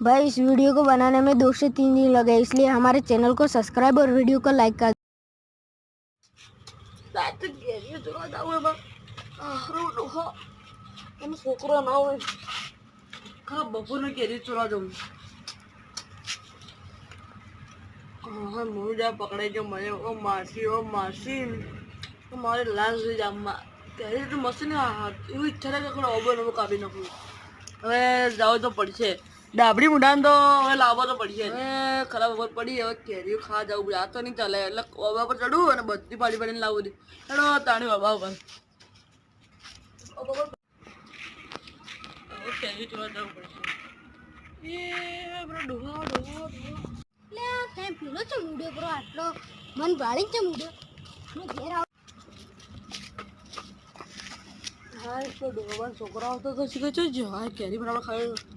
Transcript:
भाई इस वीडियो को बनाने में 2 से 3 दिन लगे, इसलिए हमारे चैनल को सब्सक्राइब और वीडियो को लाइक कर। છોકરો ના હોય ખરા બપોરને કેરી ચોરા જવું હા મોજા પકડાઈ ગયો મને ઓ માસી મારે લાજ લઈ જામમાં કેરી તો મસ્ત ને એવી ઈચ્છા થાય કે ઓબો નવો કાપી નાખું હવે જાવ તો પડશે ડાબડી મુડાન તો હવે લાવવા તો પડશે હવે ખરાબ ખબર પડી હવે કેરીઓ ખા જવું આ તો નહીં ચાલે એટલે ઓબા પર ચડું અને બધી પાડી પાડીને લાવવું દે ચડો તાણી ઓબા ઉપર કેરી ચોરા જવું પડશે એ બરા ડોહા લે તે પીલો છે મુડ્યો બરો આટલો મન ભાળી છે મુડ્યો હું ઘેર આવ હા તો ડોહા છોકરા આવતો તો શીખે છે જ હા કેરી બરાબર ખાય